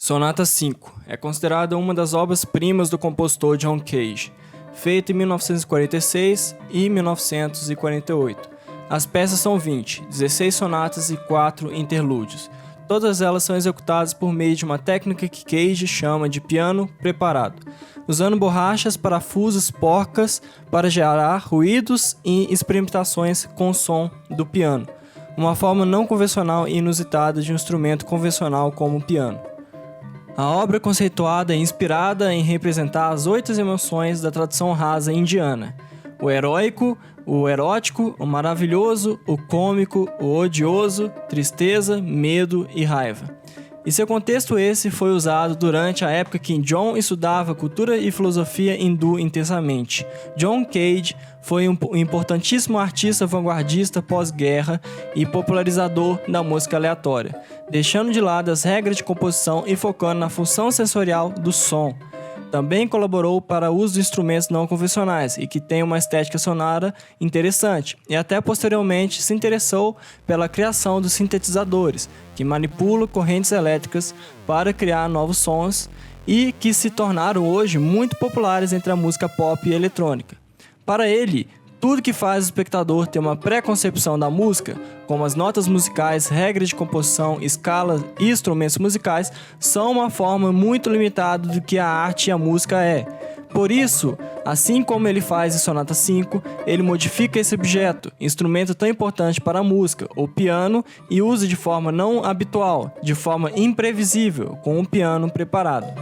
Sonata 5 é considerada uma das obras-primas do compositor John Cage, feita em 1946 e 1948. As peças são 20, 16 sonatas e 4 interlúdios. Todas elas são executadas por meio de uma técnica que Cage chama de piano preparado, usando borrachas, parafusos, porcas para gerar ruídos e experimentações com o som do piano, uma forma não convencional e inusitada de um instrumento convencional como o piano. A obra conceituada é inspirada em representar as 8 emoções da tradição rasa indiana: o heróico, o erótico, o maravilhoso, o cômico, o odioso, tristeza, medo e raiva. E seu contexto esse foi usado durante a época que John estudava cultura e filosofia hindu intensamente. John Cage foi um importantíssimo artista vanguardista pós-guerra e popularizador da música aleatória, deixando de lado as regras de composição e focando na função sensorial do som. Também colaborou para o uso de instrumentos não convencionais e que têm uma estética sonora interessante, e até posteriormente se interessou pela criação dos sintetizadores, que manipulam correntes elétricas para criar novos sons e que se tornaram hoje muito populares entre a música pop e eletrônica. Para ele, tudo que faz o espectador ter uma pré-concepção da música, como as notas musicais, regras de composição, escalas e instrumentos musicais, são uma forma muito limitada do que a arte e a música é. Por isso, assim como ele faz em Sonata 5, ele modifica esse objeto, instrumento tão importante para a música, o piano, e usa de forma não habitual, de forma imprevisível, com um piano preparado.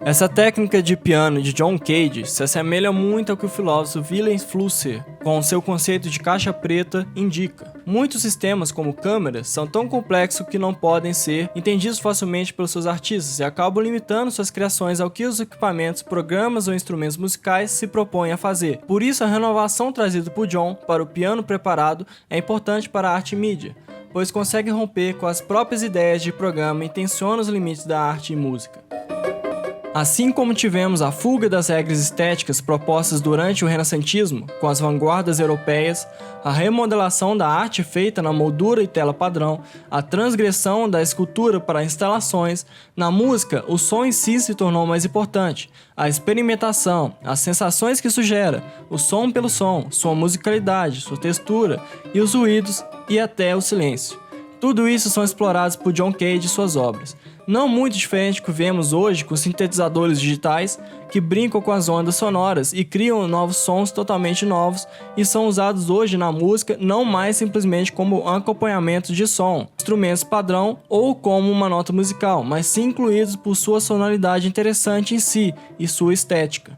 Essa técnica de piano de John Cage se assemelha muito ao que o filósofo Willem Flusser, com seu conceito de caixa preta, indica. Muitos sistemas, como câmeras, são tão complexos que não podem ser entendidos facilmente pelos seus artistas e acabam limitando suas criações ao que os equipamentos, programas ou instrumentos musicais se propõem a fazer. Por isso, a renovação trazida por John para o piano preparado é importante para a arte e mídia, pois consegue romper com as próprias ideias de programa e tensiona os limites da arte e música. Assim como tivemos a fuga das regras estéticas propostas durante o renascentismo, com as vanguardas europeias, a remodelação da arte feita na moldura e tela padrão, a transgressão da escultura para instalações, na música o som em si se tornou mais importante, a experimentação, as sensações que isso gera, o som pelo som, sua musicalidade, sua textura e os ruídos e até o silêncio. Tudo isso são explorados por John Cage e suas obras. Não muito diferente do que vemos hoje com sintetizadores digitais que brincam com as ondas sonoras e criam novos sons totalmente novos e são usados hoje na música não mais simplesmente como acompanhamento de som, instrumentos padrão ou como uma nota musical, mas sim incluídos por sua sonoridade interessante em si e sua estética.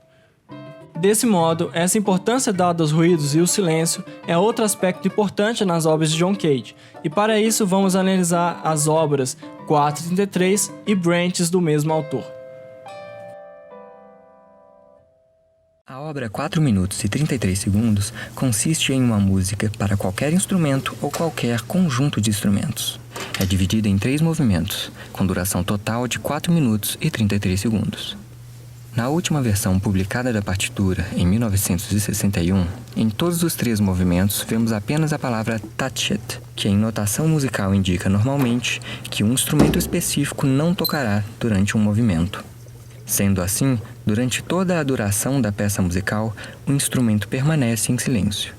Desse modo, essa importância dada aos ruídos e o silêncio é outro aspecto importante nas obras de John Cage, e para isso vamos analisar as obras 433 e Branches do mesmo autor. A obra 4 minutos e 33 segundos consiste em uma música para qualquer instrumento ou qualquer conjunto de instrumentos. É dividida em 3 movimentos, com duração total de 4 minutos e 33 segundos. Na última versão publicada da partitura, em 1961, em todos os 3 movimentos vemos apenas a palavra touched, que em notação musical indica normalmente que um instrumento específico não tocará durante um movimento. Sendo assim, durante toda a duração da peça musical, o instrumento permanece em silêncio.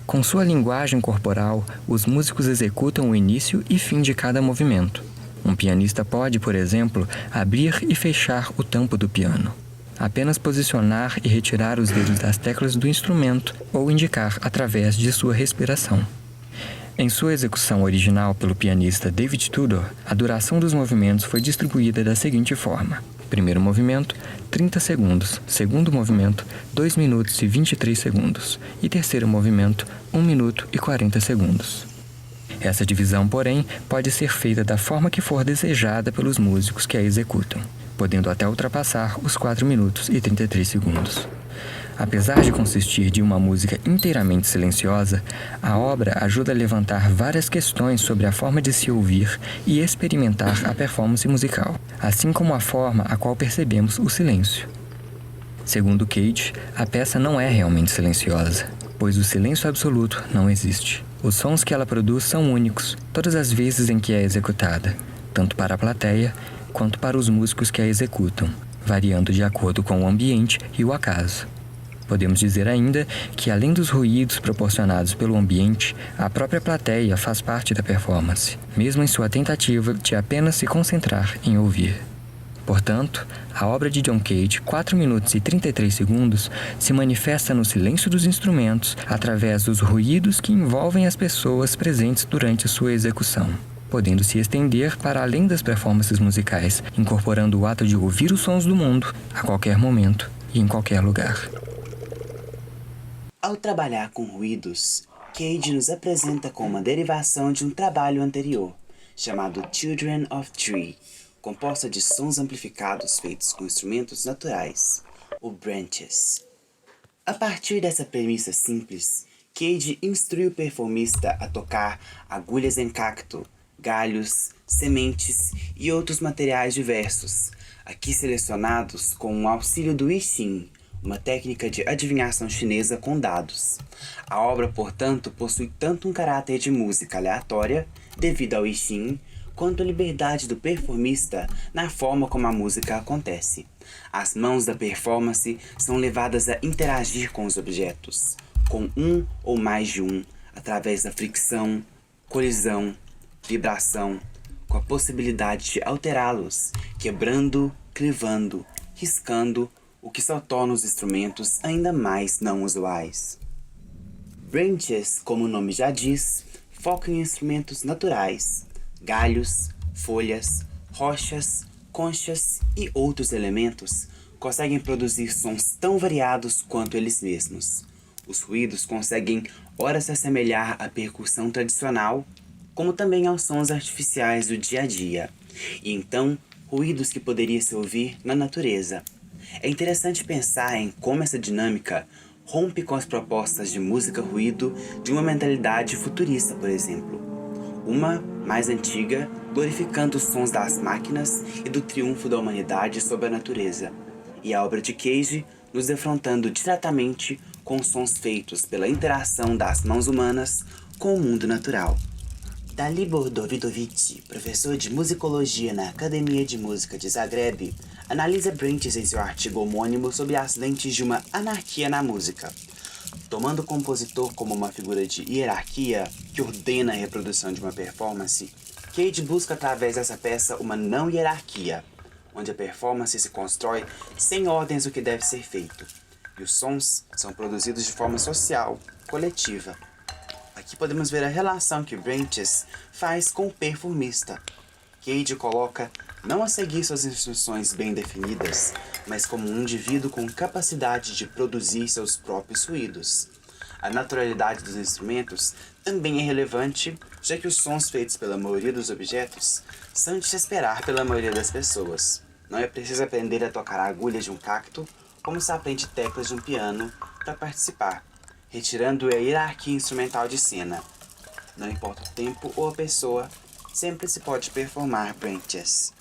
Com sua linguagem corporal, os músicos executam o início e fim de cada movimento. Um pianista pode, por exemplo, abrir e fechar o tampo do piano, apenas posicionar e retirar os dedos das teclas do instrumento ou indicar através de sua respiração. Em sua execução original pelo pianista David Tudor, a duração dos movimentos foi distribuída da seguinte forma: primeiro movimento, 30 segundos, segundo movimento, 2 minutos e 23 segundos, e terceiro movimento, 1 minuto e 40 segundos. Essa divisão, porém, pode ser feita da forma que for desejada pelos músicos que a executam, podendo até ultrapassar os 4 minutos e 33 segundos. Apesar de consistir de uma música inteiramente silenciosa, a obra ajuda a levantar várias questões sobre a forma de se ouvir e experimentar a performance musical, assim como a forma a qual percebemos o silêncio. Segundo Cage, a peça não é realmente silenciosa, pois o silêncio absoluto não existe. Os sons que ela produz são únicos, todas as vezes em que é executada, tanto para a plateia, quanto para os músicos que a executam, variando de acordo com o ambiente e o acaso. Podemos dizer ainda que, além dos ruídos proporcionados pelo ambiente, a própria plateia faz parte da performance, mesmo em sua tentativa de apenas se concentrar em ouvir. Portanto, a obra de John Cage, 4 minutos e 33 segundos, se manifesta no silêncio dos instrumentos através dos ruídos que envolvem as pessoas presentes durante sua execução, podendo se estender para além das performances musicais, incorporando o ato de ouvir os sons do mundo a qualquer momento e em qualquer lugar. Ao trabalhar com ruídos, Cage nos apresenta com uma derivação de um trabalho anterior, chamado Children of Tree, composta de sons amplificados feitos com instrumentos naturais, o branches. A partir dessa premissa simples, Cage instrui o performista a tocar agulhas em cacto, galhos, sementes e outros materiais diversos, aqui selecionados com o auxílio do I Ching, uma técnica de adivinhação chinesa com dados. A obra, portanto, possui tanto um caráter de música aleatória, devido ao I Ching, quanto a liberdade do performista na forma como a música acontece. As mãos da performance são levadas a interagir com os objetos, com um ou mais de um, através da fricção, colisão, vibração, com a possibilidade de alterá-los, quebrando, clivando, riscando, o que só torna os instrumentos ainda mais não usuais. Branches, como o nome já diz, foca em instrumentos naturais, galhos, folhas, rochas, conchas e outros elementos conseguem produzir sons tão variados quanto eles mesmos. Os ruídos conseguem ora se assemelhar à percussão tradicional, como também aos sons artificiais do dia a dia, e então ruídos que poderia se ouvir na natureza. É interessante pensar em como essa dinâmica rompe com as propostas de música-ruído de uma mentalidade futurista, por exemplo. Uma, mais antiga, glorificando os sons das máquinas e do triunfo da humanidade sobre a natureza, e a obra de Cage nos defrontando diretamente com sons feitos pela interação das mãos humanas com o mundo natural. Dalibor Davidovich, professor de musicologia na Academia de Música de Zagreb, analisa Branches em seu artigo homônimo sob as lentes de uma anarquia na música. Tomando o compositor como uma figura de hierarquia que ordena a reprodução de uma performance, Cage busca através dessa peça uma não-hierarquia, onde a performance se constrói sem ordens do que deve ser feito, e os sons são produzidos de forma social, coletiva. Aqui podemos ver a relação que Branches faz com o performista. Cage coloca não a seguir suas instruções bem definidas, mas como um indivíduo com capacidade de produzir seus próprios ruídos. A naturalidade dos instrumentos também é relevante, já que os sons feitos pela maioria dos objetos são de se esperar pela maioria das pessoas. Não é preciso aprender a tocar a agulha de um cacto, como se aprende teclas de um piano, para participar, retirando a hierarquia instrumental de cena. Não importa o tempo ou a pessoa, sempre se pode performar branches.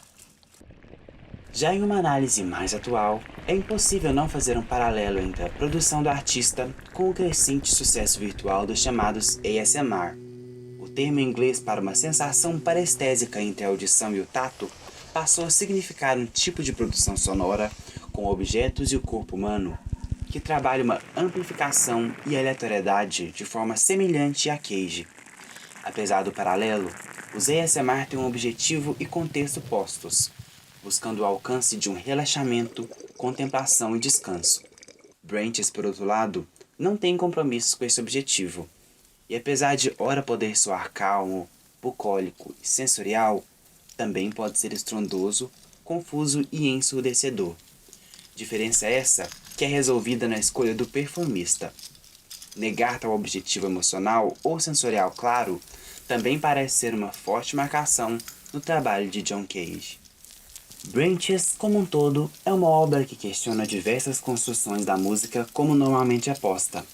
Já em uma análise mais atual, é impossível não fazer um paralelo entre a produção do artista com o crescente sucesso virtual dos chamados ASMR. O termo em inglês para uma sensação parestésica entre a audição e o tato passou a significar um tipo de produção sonora com objetos e o corpo humano, que trabalha uma amplificação e aleatoriedade de forma semelhante à Cage. Apesar do paralelo, os ASMR têm um objetivo e contexto postos, buscando o alcance de um relaxamento, contemplação e descanso. Branches, por outro lado, não tem compromissos com esse objetivo, e apesar de ora poder soar calmo, bucólico e sensorial, também pode ser estrondoso, confuso e ensurdecedor. Diferença essa que é resolvida na escolha do performista. Negar tal objetivo emocional ou sensorial claro também parece ser uma forte marcação no trabalho de John Cage. Branches, como um todo, é uma obra que questiona diversas construções da música como normalmente é posta.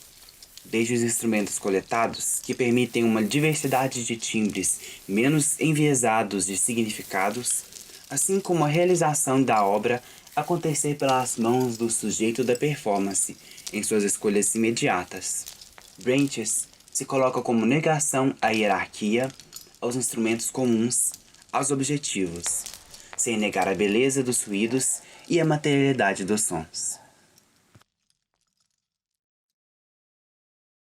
Desde os instrumentos coletados, que permitem uma diversidade de timbres menos enviesados de significados, assim como a realização da obra acontecer pelas mãos do sujeito da performance, em suas escolhas imediatas. Branches se coloca como negação à hierarquia, aos instrumentos comuns, aos objetivos. sem negar a beleza dos ruídos e a materialidade dos sons.